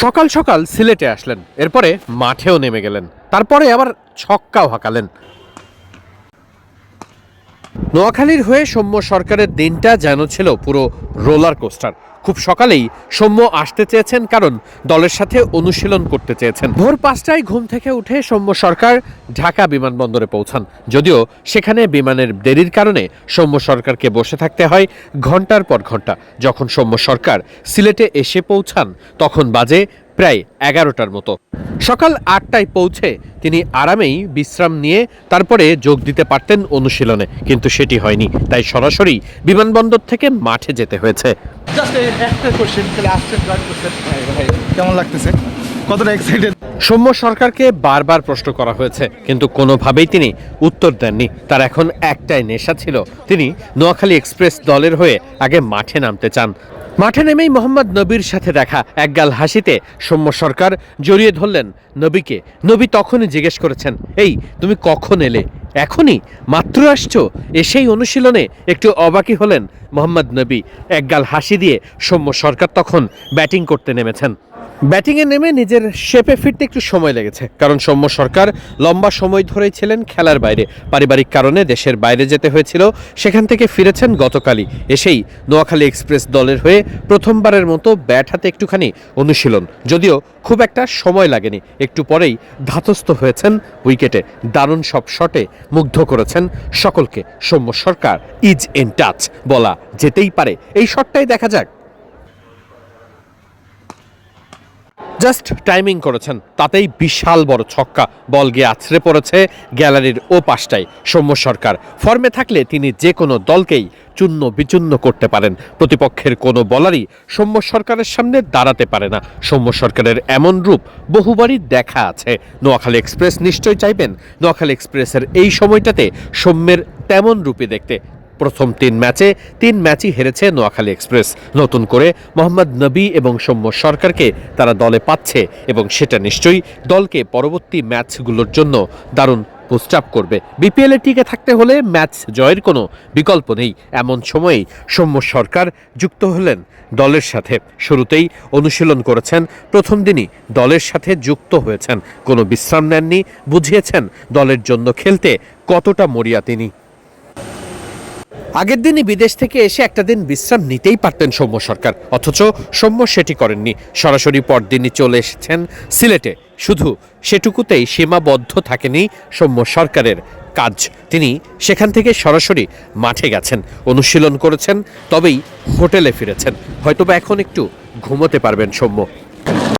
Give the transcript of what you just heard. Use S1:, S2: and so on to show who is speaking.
S1: সকাল সকাল সিলেটে আসলেন, এরপরে মাঠেও নেমে গেলেন, তারপরে আবার ছক্কাও হাঁকালেন। নোয়াখালীর হয়ে সৌম্য সরকারের দিনটা যেন ছিল পুরো রোলার কোস্টার। খুব সকালেই সৌম্য আসতে চেয়েছেন, কারণ দলের সাথে অনুশীলন করতে চেয়েছেন। ভোর 5টায় ঘুম থেকে উঠে সৌম্য সরকার ঢাকা বিমানবন্দরে পৌঁছান। যদিও সেখানে বিমানের দেরির কারণে সৌম্য সরকারকে বসে থাকতে হয় ঘন্টার পর ঘন্টা। যখন সৌম্য সরকার সিলেটে এসে পৌঁছান তখন বাজে প্রায় 11টার মতো। সকাল 8টায় পৌঁছে তিনি আরামেই বিশ্রাম নিয়ে তারপরে যোগ দিতে পারতেন অনুশীলনে, কিন্তু সেটি হয়নি। তাই সরাসরি বিমানবন্দর থেকে মাঠে যেতে হয়েছে।
S2: কেমন লাগতেছে, কতটা এক্সাইটেড?
S1: সৌম্য সরকারকে বারবার প্রশ্ন করা হয়েছে, কিন্তু কোনোভাবেই তিনি উত্তর দেননি। তার এখন একটাই নেশা ছিল, তিনি নোয়াখালী এক্সপ্রেস দলের হয়ে আগে মাঠে নামতে চান। মাঠে নেমেই মোহাম্মদ নবীর সাথে দেখা। একগাল হাসিতে সৌম্য সরকার জড়িয়ে ধরলেন নবীকে। নবী তখনই জিজ্ঞেস করেছেন, এই তুমি কখন এলে? এখনই মাত্র আসছো? এসেই অনুশীলনে? একটু অবাকই হলেন মোহাম্মদ নবী। একগাল হাসি দিয়ে সৌম্য সরকার তখন ব্যাটিং করতে নেমেছেন। ব্যাটিংয়ে নেমে নিজের শেপে ফিরতে একটু সময় লেগেছে, কারণ সৌম্য সরকার লম্বা সময় ধরেই ছিলেন খেলার বাইরে। পারিবারিক কারণে দেশের বাইরে যেতে হয়েছিল, সেখান থেকে ফিরেছেন গতকালই। এসেই নোয়াখালী এক্সপ্রেস দলের হয়ে প্রথমবারের মতো ব্যাট হাতে একটুখানি অনুশীলন। যদিও খুব একটা সময় লাগেনি, একটু পরেই ধাতস্থ হয়েছেন উইকেটে। দারুণ সব শটে মুগ্ধ করেছেন সকলকে। সৌম্য সরকার ইজ ইন টাচ বলা যেতেই পারে। এই শটটাই দেখা যাক। জাস্ট টাইমিং করেছেন, তাতেই বিশাল বড় ছক্কা। বল গিয়ে আছড়ে পড়েছে গ্যালারির ও পাশটায়। সৌম্য সরকার ফর্মে থাকলে তিনি যে কোনো দলকেই চূর্ণ বিচূর্ণ করতে পারেন। প্রতিপক্ষের কোনো বলারই সৌম্য সরকারের সামনে দাঁড়াতে পারে না। সৌম্য সরকারের এমন রূপ বহুবারই দেখা আছে। নোয়াখালী এক্সপ্রেস নিশ্চয়ই চাইবেন নোয়াখালী এক্সপ্রেসের এই সময়টাতে সৌম্যের তেমন রূপে দেখতে। প্রথম 3 ম্যাচই হেরেছে নোয়াখালী এক্সপ্রেস। নতুন করে মোহাম্মদ নবী এবং সৌম্য সরকারকে তারা দলে পাচ্ছে, এবং সেটা নিশ্চয়ই দলকে পরবর্তী ম্যাচগুলোর জন্য দারুণ বুস্ট আপ করবে। বিপিএলে টিকে থাকতে হলে ম্যাচ জয়ের কোনো বিকল্প নেই। এমন সময়েই সৌম্য সরকার যুক্ত হলেন দলের সাথে। শুরুতেই অনুশীলন করেছেন, প্রথম দিনই দলের সাথে যুক্ত হয়েছেন। কোনো বিশ্রাম নেননি, বুঝিয়েছেন দলের জন্য খেলতে কতটা মরিয়া তিনি। আগের দিনই বিদেশ থেকে এসে একটা দিন বিশ্রাম নিতেই পারতেন সৌম্য সরকার, অথচ সৌম্য সেটি করেননি। সরাসরি পরদিনই চলে এসেছেন সিলেটে। শুধু সেটুকুতেই সীমাবদ্ধ থাকেনি সৌম্য সরকারের কাজ। তিনি সেখান থেকে সরাসরি মাঠে গেছেন, অনুশীলন করেছেন, তবেই হোটেলে ফিরেছেন। হয়তোবা এখন একটু ঘুমোতে পারবেন সৌম্য।